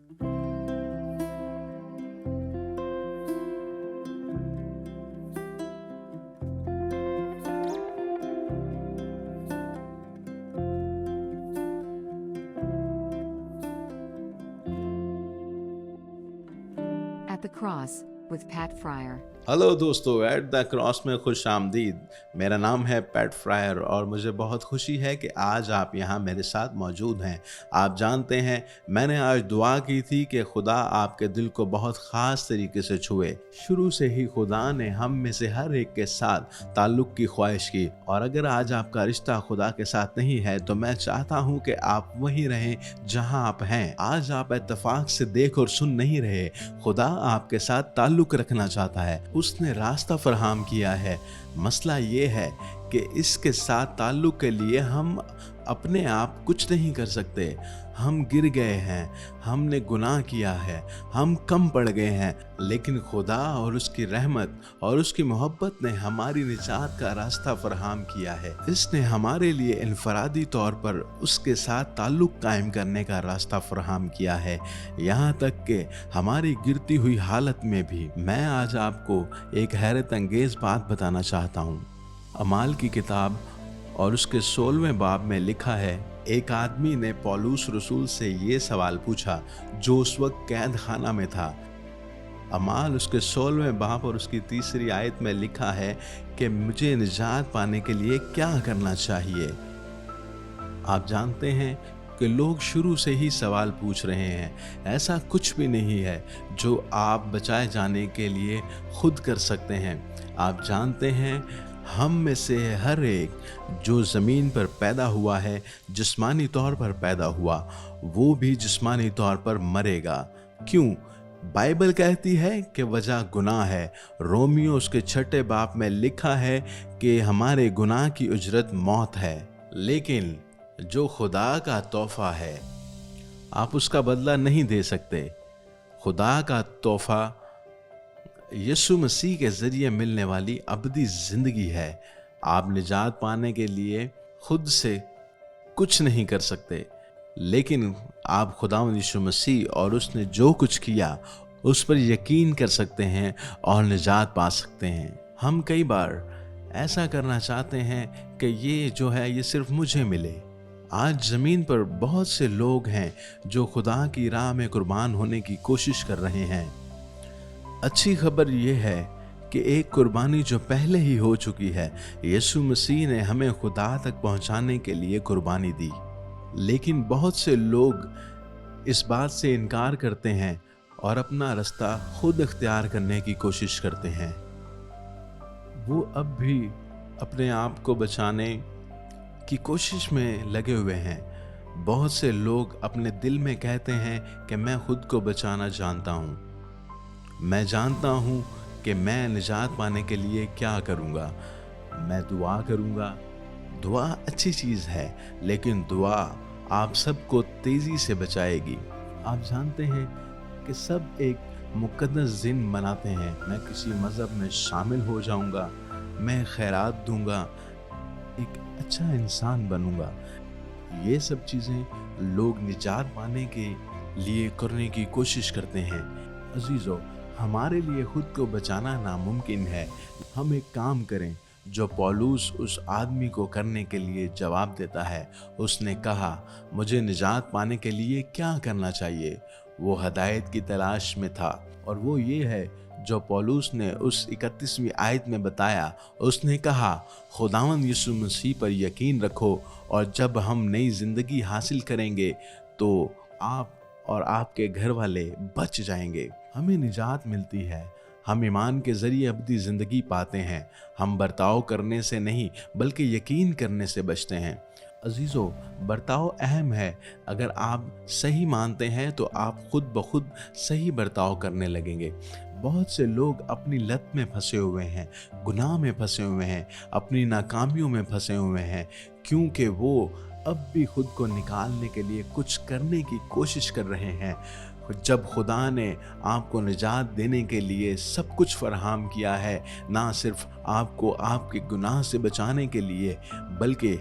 At the Cross with Pat Fryer. Hello दोस्तों, at the cross में खुश आमदीद। मेरा नाम है पैट फ्रायर और मुझे बहुत खुशी है कि आज आप यहाँ मेरे साथ मौजूद हैं। आप जानते हैं, मैंने आज दुआ की थी कि खुदा आपके दिल को बहुत ख़ास तरीके से छुए। शुरू से ही खुदा ने हम में से हर एक के साथ ताल्लुक़ की ख्वाहिश की, और अगर आज आपका रिश्ता खुदा के साथ नहीं है तो मैं चाहता हूँ कि आप वहीं रहें जहाँ आप हैं। आज आप इत्तेफाक से देख और सुन नहीं रहे, खुदा आपके साथ ताल्लुक़ रखना चाहता है। उसने रास्ता फराहम किया है। मसला ये है कि इसके साथ ताल्लुक़ के लिए हम अपने आप कुछ नहीं कर सकते। हम गिर गए हैं, हमने गुनाह किया है, हम कम पड़ गए हैं, लेकिन खुदा और उसकी रहमत और उसकी मोहब्बत ने हमारी निजात का रास्ता फराहम किया है। इसने हमारे लिए इनफरादी तौर पर उसके साथ ताल्लुक़ कायम करने का रास्ता फराहम किया है, यहाँ तक कि हमारी गिरती हुई हालत में भी। मैं आज आपको एक हैरत अंगेज़ बात बताना चाहता हूँ। अमाल की किताब और उसके 16वें बाब में लिखा है, एक आदमी ने पौलुस रसूल से ये सवाल पूछा जो उस वक्त कैद खाना में था। अमाल उसके 16वें बाब और उसकी 3री आयत में लिखा है कि मुझे निजात पाने के लिए क्या करना चाहिए। आप जानते हैं कि लोग शुरू से ही सवाल पूछ रहे हैं। ऐसा कुछ भी नहीं है जो आप बचाए जाने के लिए खुद कर सकते हैं। आप जानते हैं, हम में से हर एक जो ज़मीन पर पैदा हुआ है, जिस्मानी तौर पर पैदा हुआ, वो भी जिस्मानी तौर पर मरेगा। क्यों? बाइबल कहती है कि वजह गुनाह है। रोमियो उसके 6 बाब में लिखा है कि हमारे गुनाह की उजरत मौत है, लेकिन जो खुदा का तोहफा है आप उसका बदला नहीं दे सकते। खुदा का तोहफा यीशु मसीह के ज़रिए मिलने वाली अबदी ज़िंदगी है। आप निजात पाने के लिए खुद से कुछ नहीं कर सकते, लेकिन आप खुदावंद यीशु मसीह और उसने जो कुछ किया उस पर यकीन कर सकते हैं और निजात पा सकते हैं। हम कई बार ऐसा करना चाहते हैं कि ये जो है ये सिर्फ मुझे मिले। आज ज़मीन पर बहुत से लोग हैं जो खुदा की राह में कुर्बान होने की कोशिश कर रहे हैं। अच्छी खबर यह है कि एक कुर्बानी जो पहले ही हो चुकी है, यीशु मसीह ने हमें खुदा तक पहुंचाने के लिए कुर्बानी दी। लेकिन बहुत से लोग इस बात से इनकार करते हैं और अपना रास्ता खुद इख्तियार करने की कोशिश करते हैं। वो अब भी अपने आप को बचाने की कोशिश में लगे हुए हैं। बहुत से लोग अपने दिल में कहते हैं कि मैं खुद को बचाना जानता हूँ, मैं जानता हूँ कि मैं निजात पाने के लिए क्या करूँगा। मैं दुआ करूँगा। दुआ अच्छी चीज़ है, लेकिन दुआ आप सबको तेज़ी से बचाएगी। आप जानते हैं कि सब एक मुक़द्दस दिन मनाते हैं। मैं किसी मज़हब में शामिल हो जाऊँगा, मैं खैरात दूँगा, एक अच्छा इंसान बनूँगा। ये सब चीज़ें लोग निजात पाने के लिए करने की कोशिश करते हैं। अजीज़ों, हमारे लिए खुद को बचाना नामुमकिन है। हम एक काम करें जो पौलुस उस आदमी को करने के लिए जवाब देता है। उसने कहा, मुझे निजात पाने के लिए क्या करना चाहिए। वो हदायत की तलाश में था, और वो ये है जो पौलुस ने उस 31वीं आयत में बताया। उसने कहा, खुदावंद यीशु मसीह पर यकीन रखो, और जब हम नई ज़िंदगी हासिल करेंगे तो आप और आपके घर वाले बच जाएंगे। हमें निजात मिलती है। हम ईमान के ज़रिए अबदी ज़िंदगी पाते हैं। हम बर्ताव करने से नहीं बल्कि यकीन करने से बचते हैं। अजीज़ों, बर्ताव अहम है। अगर आप सही मानते हैं तो आप खुद ब खुद सही बर्ताव करने लगेंगे। बहुत से लोग अपनी लत में फंसे हुए हैं, गुनाह में फंसे हुए हैं, अपनी नाकामियों में फंसे हुए हैं, क्योंकि वो अब भी खुद को निकालने के लिए कुछ करने की कोशिश कर रहे हैं। जब खुदा ने आपको निजात देने के लिए सब कुछ फराहम किया है, ना सिर्फ आपको आपके गुनाह से बचाने के लिए, बल्कि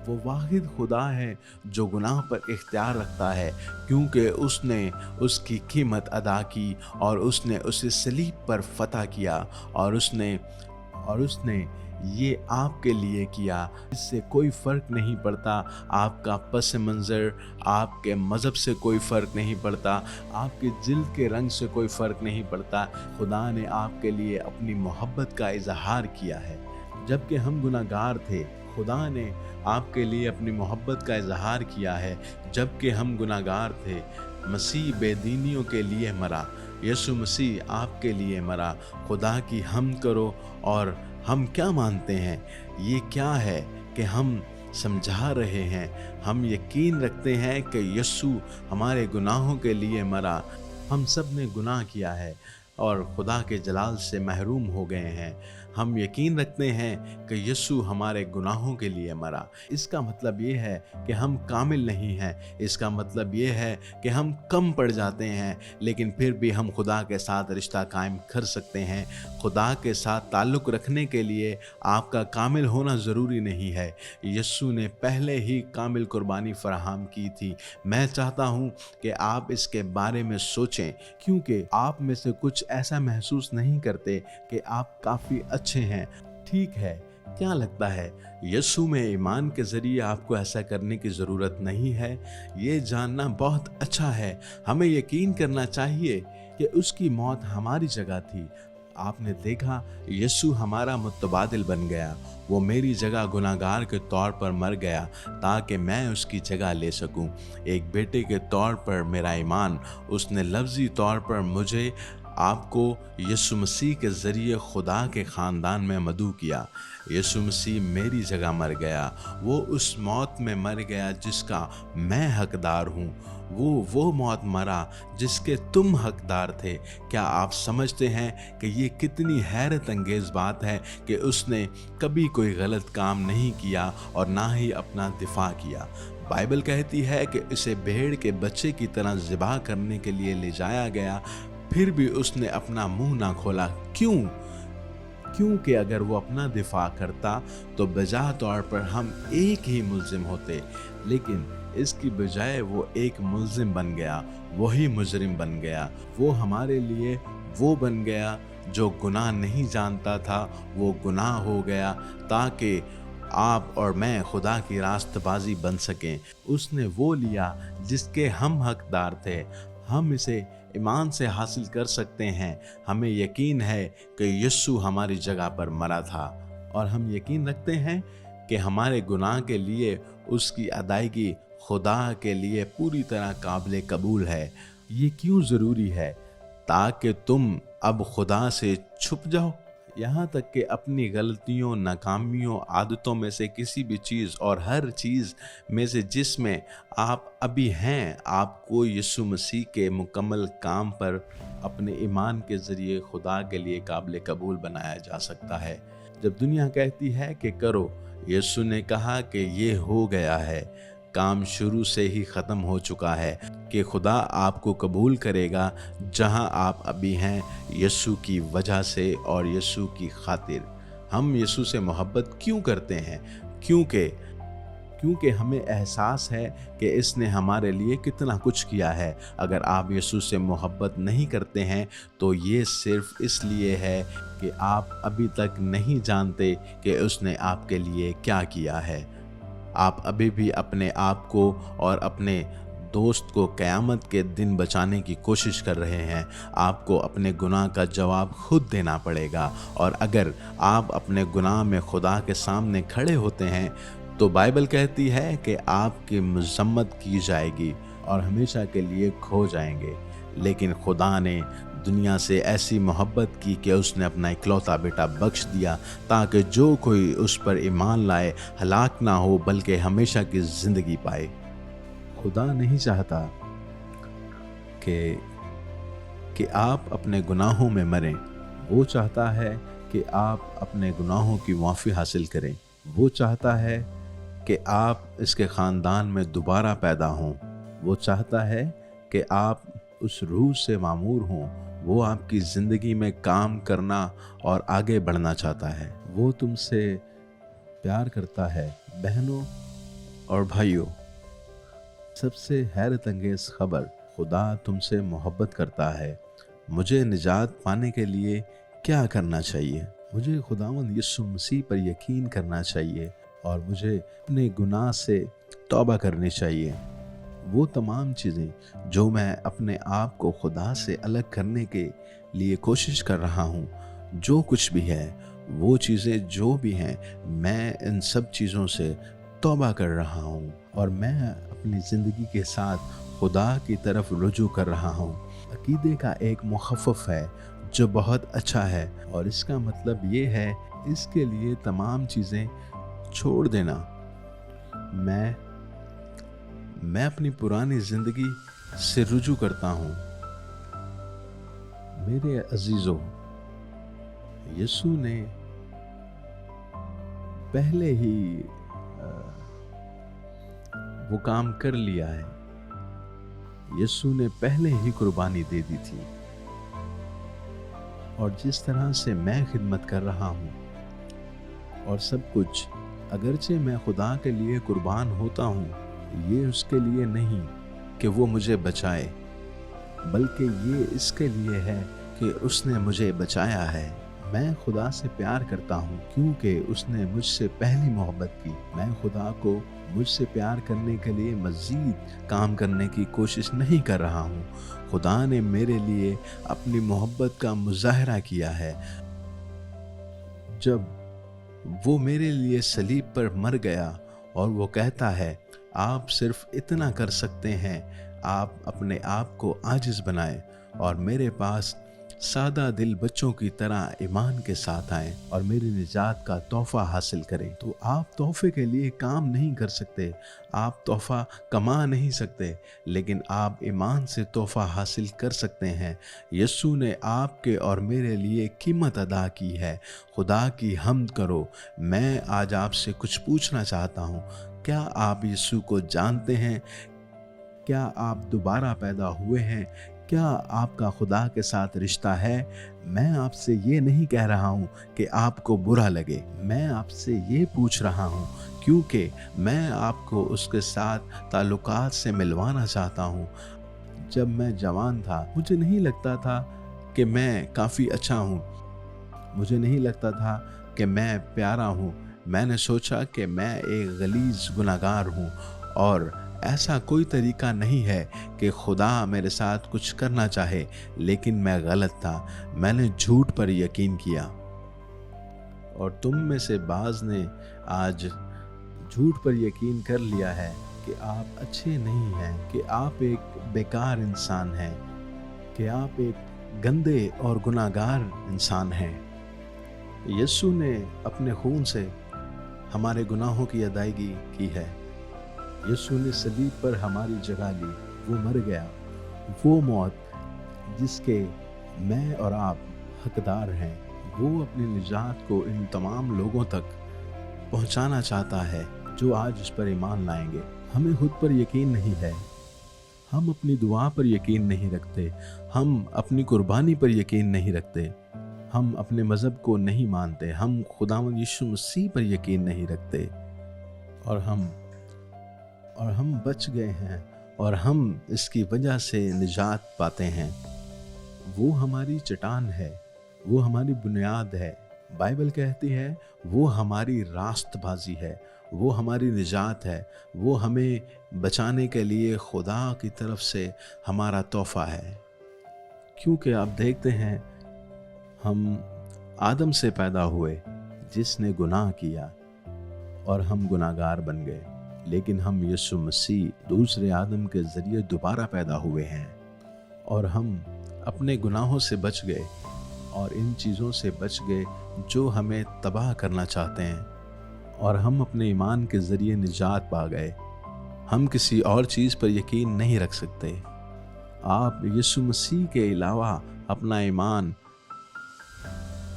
वो वाहिद खुदा है जो गुनाह पर इख्तियार रखता है, क्योंकि उसने उसकी कीमत अदा की और उसने उसे सलीब पर फतह किया और उसने ये आपके लिए किया। इससे कोई फ़र्क नहीं पड़ता आपका पस मंज़र, आपके मज़हब से कोई फ़र्क नहीं पड़ता, आपके जिल्द के रंग से कोई फ़र्क नहीं पड़ता। खुदा ने आपके लिए अपनी मोहब्बत का इजहार किया है। जबकि हम गुनाहगार थे, खुदा ने आपके लिए अपनी मोहब्बत का इजहार किया है। जबकि हम गुनाहगार थे, मसीह बेदीनियों के लिए मरा, यीशु मसीह आपके लिए मरा। खुदा की हम्द करो। और हम क्या मानते हैं? ये क्या है कि हम समझा रहे हैं, हम यकीन रखते हैं कि यीशु हमारे गुनाहों के लिए मरा। हम सब ने गुनाह किया है और खुदा के जलाल से महरूम हो गए हैं। हम यकीन रखते हैं कि यीशु हमारे गुनाहों के लिए मरा। इसका मतलब ये है कि हम कामिल नहीं हैं। इसका मतलब ये है कि हम कम पड़ जाते हैं, लेकिन फिर भी हम खुदा के साथ रिश्ता कायम कर सकते हैं। खुदा के साथ ताल्लुक़ रखने के लिए आपका कामिल होना ज़रूरी नहीं है। यीशु ने पहले ही कामिल कुर्बानी फराहम की थी। मैं चाहता हूँ कि आप इसके बारे में सोचें, क्योंकि आप में से कुछ ऐसा महसूस नहीं करते कि आप काफ़ी अच्छे हैं। ठीक है, क्या लगता है यीशु में ईमान के ज़रिए आपको ऐसा करने की ज़रूरत नहीं है? ये जानना बहुत अच्छा है। हमें यकीन करना चाहिए कि उसकी मौत हमारी जगह थी। आपने देखा, यीशु हमारा मुतबादिल बन गया। वो मेरी जगह गुनाहगार के तौर पर मर गया ताकि मैं उसकी जगह ले सकूं। एक बेटे के तौर पर मेरा ईमान, उसने लफ्ज़ी तौर पर मुझे आपको यीशु मसीह के ज़रिए खुदा के ख़ानदान में मदऊ किया। यीशु मसीह मेरी जगह मर गया। वो उस मौत में मर गया जिसका मैं हकदार हूँ। वो मौत मरा जिसके तुम हकदार थे। क्या आप समझते हैं कि ये कितनी हैरत अंगेज़ बात है कि उसने कभी कोई गलत काम नहीं किया और ना ही अपना दिफा किया। बाइबल कहती है कि इसे भेड़ के बच्चे की तरह ज़िबा करने के लिए ले जाया गया, फिर भी उसने अपना मुंह ना खोला। क्योंकि अगर वो अपना दिफा करता तो बजा तौर पर हम एक ही मुल्जिम होते, लेकिन इसकी बजाय वो एक मुल्जिम बन गया, वही मुजरिम बन गया। वो हमारे लिए वो बन गया जो गुनाह नहीं जानता था, वो गुनाह हो गया ताकि आप और मैं खुदा की रास्तबाजी बन सकें। उसने वो लिया जिसके हम हकदार थे। हम इसे ईमान से हासिल कर सकते हैं। हमें यकीन है कि यीशु हमारी जगह पर मरा था और हम यकीन रखते हैं कि हमारे गुनाह के लिए उसकी अदायगी खुदा के लिए पूरी तरह काबिल कबूल है। ये क्यों ज़रूरी है? ताकि तुम अब खुदा से छुप जाओ, यहाँ तक कि अपनी गलतियों, नाकामियों, आदतों में से किसी भी चीज़ और हर चीज़ में से जिसमें आप अभी हैं, आपको यीशु मसीह के मुकम्मल काम पर अपने ईमान के ज़रिए खुदा के लिए काबिल कबूल बनाया जा सकता है। जब दुनिया कहती है कि करो, यीशु ने कहा कि ये हो गया है, काम शुरू से ही ख़त्म हो चुका है, कि खुदा आपको कबूल करेगा जहां आप अभी हैं, यीशु की वजह से और यीशु की खातिर। हम यीशु से मोहब्बत क्यों करते हैं? क्योंकि हमें एहसास है कि इसने हमारे लिए कितना कुछ किया है। अगर आप यीशु से मोहब्बत नहीं करते हैं तो ये सिर्फ इसलिए है कि आप अभी तक नहीं जानते कि उसने आपके लिए क्या किया है। आप अभी भी अपने आप को और अपने दोस्त को क़यामत के दिन बचाने की कोशिश कर रहे हैं। आपको अपने गुनाह का जवाब खुद देना पड़ेगा, और अगर आप अपने गुनाह में खुदा के सामने खड़े होते हैं तो बाइबल कहती है कि आपकी मज़म्मत की जाएगी और हमेशा के लिए खो जाएंगे। लेकिन खुदा ने दुनिया से ऐसी मोहब्बत की कि उसने अपना इकलौता बेटा बख्श दिया ताकि जो कोई उस पर ईमान लाए हलाक ना हो बल्कि हमेशा की ज़िंदगी पाए। खुदा नहीं चाहता कि आप अपने गुनाहों में मरें। वो चाहता है कि आप अपने गुनाहों की माफ़ी हासिल करें। वो चाहता है कि आप इसके ख़ानदान में दोबारा पैदा हों। वो चाहता है कि आप उस रूह से मामूर हों। वो आपकी ज़िंदगी में काम करना और आगे बढ़ना चाहता है। वो तुमसे प्यार करता है। बहनों, اور بھائیوں، सबसे हैरत अंगेज खबर, खुदा तुमसे मोहब्बत करता है। मुझे निजात पाने के लिए क्या करना चाहिए? मुझे खुदावंद यीशु मसीह पर यकीन करना चाहिए और मुझे अपने गुनाह से तौबा करनी चाहिए। वो तमाम चीज़ें जो मैं अपने आप को खुदा से अलग करने के लिए कोशिश कर रहा हूँ, जो कुछ भी है, वो चीज़ें जो भी हैं, मैं इन सब चीज़ों से तौबा कर रहा हूँ और मैं अपनी ज़िंदगी के साथ खुदा की तरफ रुजू कर रहा हूँ। अकीदे का एक मुखफ़फ़ है जो बहुत अच्छा है और इसका मतलब ये है इसके लिए तमाम चीज़ें छोड़ देना। मैं अपनी पुरानी ज़िंदगी से रुजू करता हूँ। मेरे अजीज़ों, यीशु ने पहले ही वो काम कर लिया है। यीशु ने पहले ही कुर्बानी दे दी थी और जिस तरह से मैं खिदमत कर रहा हूँ और सब कुछ, अगरचे मैं खुदा के लिए कुर्बान होता हूँ, ये उसके लिए नहीं कि वो मुझे बचाए, बल्कि ये इसके लिए है कि उसने मुझे बचाया है। मैं खुदा से प्यार करता हूँ क्योंकि उसने मुझसे पहली मोहब्बत की। मैं खुदा को मुझसे प्यार करने के लिए मज़ीद काम करने की कोशिश नहीं कर रहा हूँ। खुदा ने मेरे लिए अपनी मोहब्बत का मुज़ाहरा किया है जब वो मेरे लिए सलीब पर मर गया और वो कहता है, आप सिर्फ इतना कर सकते हैं, आप अपने आप को आजिज़ बनाएं और मेरे पास सादा दिल बच्चों की तरह ईमान के साथ आएं और मेरी निजात का तोहफ़ा हासिल करें। तो आप तोहफ़े के लिए काम नहीं कर सकते, आप तोहफ़ा कमा नहीं सकते, लेकिन आप ईमान से तोहफ़ा हासिल कर सकते हैं। यीशु ने आपके और मेरे लिए कीमत अदा की है। खुदा की हम्द करो। मैं आज आपसे कुछ पूछना चाहता हूँ, क्या आप यीशु को जानते हैं? क्या आप दोबारा पैदा हुए हैं? क्या आपका खुदा के साथ रिश्ता है? मैं आपसे ये नहीं कह रहा हूँ कि आपको बुरा लगे, मैं आपसे ये पूछ रहा हूँ क्योंकि मैं आपको उसके साथ ताल्लुकात से मिलवाना चाहता हूँ। जब मैं जवान था, मुझे नहीं लगता था कि मैं काफ़ी अच्छा हूँ, मुझे नहीं लगता था कि मैं प्यारा हूँ। मैंने सोचा कि मैं एक गलीज़ गुनाहगार हूँ और ऐसा कोई तरीका नहीं है कि खुदा मेरे साथ कुछ करना चाहे, लेकिन मैं गलत था। मैंने झूठ पर यकीन किया और तुम में से बाज़ ने आज झूठ पर यकीन कर लिया है कि आप अच्छे नहीं हैं, कि आप एक बेकार इंसान हैं, कि आप एक गंदे और गुनाहगार इंसान हैं। यीशु ने अपने खून से हमारे गुनाहों की अदायगी की है। यीशु ने सलीब पर हमारी जगह ली, वो मर गया। वो मौत जिसके मैं और आप हकदार हैं, वो अपनी निजात को इन तमाम लोगों तक पहुंचाना चाहता है जो आज उस पर ईमान लाएंगे। हमें खुद पर यकीन नहीं है, हम अपनी दुआ पर यकीन नहीं रखते, हम अपनी कुर्बानी पर यकीन नहीं रखते, हम अपने मज़हब को नहीं मानते, हम खुदावंद यीशु मसीह पर यकीन नहीं रखते और हम बच गए हैं और हम इसकी वजह से निजात पाते हैं। वो हमारी चट्टान है, वो हमारी बुनियाद है। बाइबल कहती है वो हमारी रास्तबाजी है, वो हमारी निजात है, वो हमें बचाने के लिए खुदा की तरफ से हमारा तोहफ़ा है। क्योंकि आप देखते हैं हम आदम से पैदा हुए जिसने गुनाह किया और हम गुनाहगार बन गए, लेकिन हम यीशु मसीह दूसरे आदम के ज़रिए दोबारा पैदा हुए हैं और हम अपने गुनाहों से बच गए और इन चीज़ों से बच गए जो हमें तबाह करना चाहते हैं और हम अपने ईमान के ज़रिए निजात पा गए। हम किसी और चीज़ पर यकीन नहीं रख सकते। आप यीशु मसीह के अलावा अपना ईमान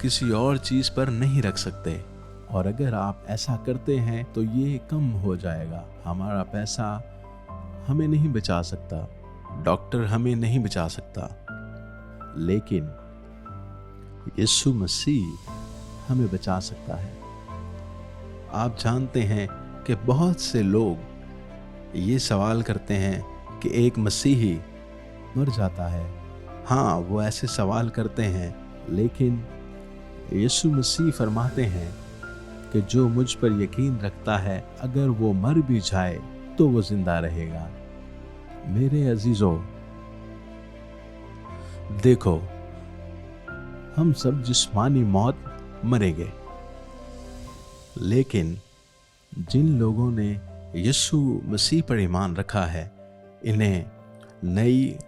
किसी और चीज़ पर नहीं रख सकते और अगर आप ऐसा करते हैं तो ये कम हो जाएगा। हमारा पैसा हमें नहीं बचा सकता, डॉक्टर हमें नहीं बचा सकता, लेकिन यीशु मसीह हमें बचा सकता है। आप जानते हैं कि बहुत से लोग ये सवाल करते हैं कि एक मसीही मर जाता है। हाँ, वो ऐसे सवाल करते हैं, लेकिन यीशु मसीह फरमाते हैं कि जो मुझ पर यकीन रखता है, अगर वो मर भी जाए तो वो जिंदा रहेगा। मेरे अजीजों, देखो, हम सब जिस्मानी मौत मरेंगे, लेकिन जिन लोगों ने यीशु मसीह पर ईमान रखा है, इन्हें नई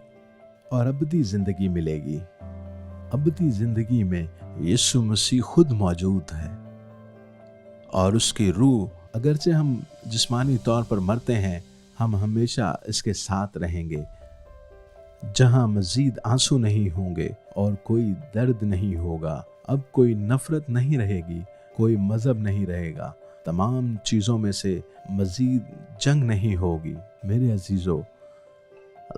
और अबदी जिंदगी मिलेगी। अबदी जिंदगी में यीशु मसीह खुद मौजूद है और उसकी रूह, अगरचे हम जिस्मानी तौर पर मरते हैं, हम हमेशा इसके साथ रहेंगे, जहां मजीद आंसू नहीं होंगे और कोई दर्द नहीं होगा। अब कोई नफरत नहीं रहेगी, कोई मजहब नहीं रहेगा, तमाम चीज़ों में से मजीद जंग नहीं होगी मेरे अजीज़ों।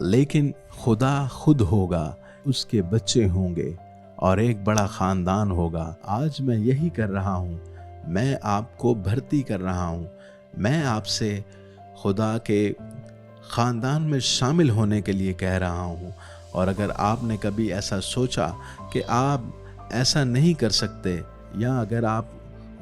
लेकिन खुदा खुद होगा, उसके बच्चे होंगे और एक बड़ा ख़ानदान होगा। आज मैं यही कर रहा हूँ, मैं आपको भर्ती कर रहा हूँ, मैं आपसे खुदा के ख़ानदान में शामिल होने के लिए कह रहा हूँ। और अगर आपने कभी ऐसा सोचा कि आप ऐसा नहीं कर सकते, या अगर आप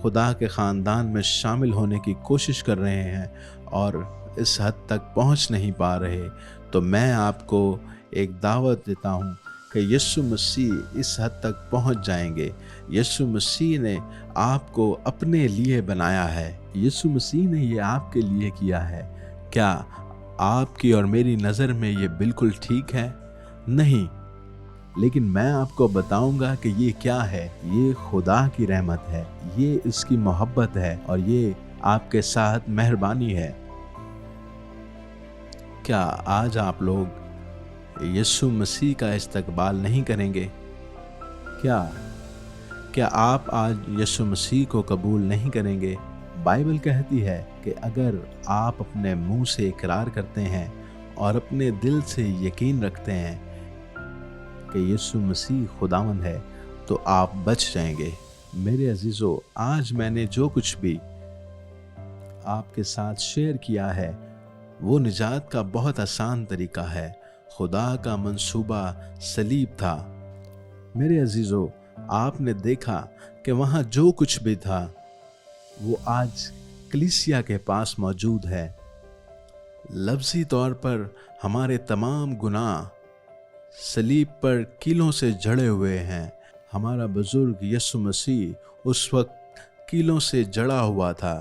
खुदा के ख़ानदान में शामिल होने की कोशिश कर रहे हैं और इस हद तक पहुँच नहीं पा रहे, तो मैं आपको एक दावत देता हूँ कि यीशु मसीह इस हद तक पहुँच जाएंगे। यीशु मसीह ने आपको अपने लिए बनाया है, यीशु मसीह ने ये आपके लिए किया है। क्या आपकी और मेरी नज़र में ये बिल्कुल ठीक है? नहीं, लेकिन मैं आपको बताऊंगा कि ये क्या है। ये खुदा की रहमत है, ये इसकी मोहब्बत है और ये आपके साथ मेहरबानी है। क्या आज आप लोग यीशु मसीह का इस्तकबाल नहीं करेंगे? क्या आप आज यीशु मसीह को कबूल नहीं करेंगे? बाइबल कहती है कि अगर आप अपने मुंह से इकरार करते हैं और अपने दिल से यकीन रखते हैं कि यीशु मसीह खुदावंद है, तो आप बच जाएंगे। मेरे अजीज़ों, आज मैंने जो कुछ भी आपके साथ शेयर किया है, वो निजात का बहुत आसान तरीका है। खुदा का मंसूबा सलीब था। मेरे अजीज़ों, आपने देखा कि वहाँ जो कुछ भी था वो आज कलीसिया के पास मौजूद है। लफ्ज़ी तौर पर हमारे तमाम गुनाह सलीब पर कीलों से जड़े हुए हैं। हमारा बुजुर्ग यीशु मसीह उस वक्त कीलों से जड़ा हुआ था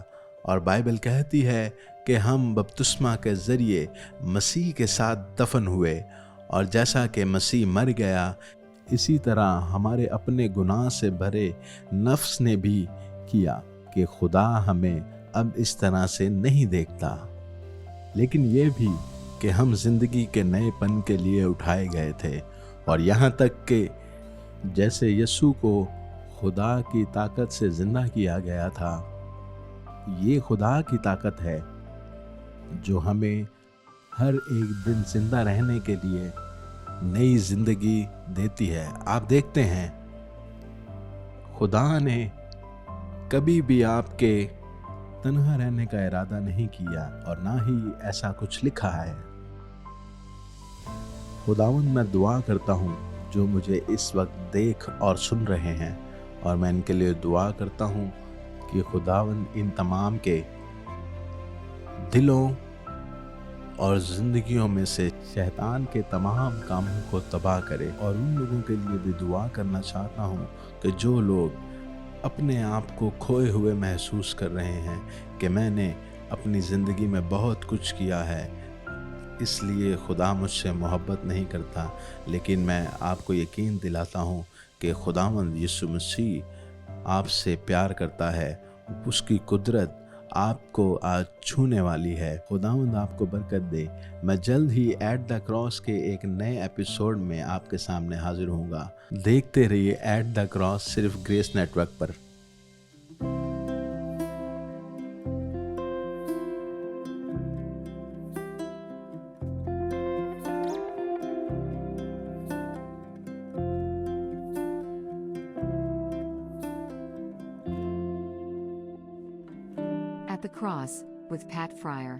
और बाइबल कहती है कि हम बपतिस्मा के ज़रिए मसीह के साथ दफन हुए, और जैसा कि मसीह मर गया, इसी तरह हमारे अपने गुनाह से भरे नफ्स ने भी किया कि खुदा हमें अब इस तरह से नहीं देखता। लेकिन ये भी कि हम जिंदगी के नएपन के लिए उठाए गए थे, और यहाँ तक कि जैसे यीशु को खुदा की ताकत से जिंदा किया गया था, ये खुदा की ताकत है जो हमें हर एक दिन जिंदा रहने के लिए नई जिंदगी देती है। आप देखते हैं, खुदा ने कभी भी आपके तन्हा रहने का इरादा नहीं किया और ना ही ऐसा कुछ लिखा है। खुदावंद, मैं दुआ करता हूँ जो मुझे इस वक्त देख और सुन रहे हैं, और मैं इनके लिए दुआ करता हूँ कि खुदावंद इन तमाम के दिलों और ज़िंदगियों में से शैतान के तमाम कामों को तबाह करे। और उन लोगों के लिए भी दुआ करना चाहता हूँ कि जो लोग अपने आप को खोए हुए महसूस कर रहे हैं कि मैंने अपनी ज़िंदगी में बहुत कुछ किया है, इसलिए खुदा मुझसे मोहब्बत नहीं करता, लेकिन मैं आपको यकीन दिलाता हूँ कि खुदावंद यीशु मसीह आपसे प्यार करता है। उसकी कुदरत आपको आज छूने वाली है। खुदावंद आपको बरकत दे। मैं जल्द ही एट द क्रॉस के एक नए एपिसोड में आपके सामने हाजिर होऊंगा। देखते रहिए एट द क्रॉस, सिर्फ ग्रेस नेटवर्क पर। At the Cross, with Pat Fryer.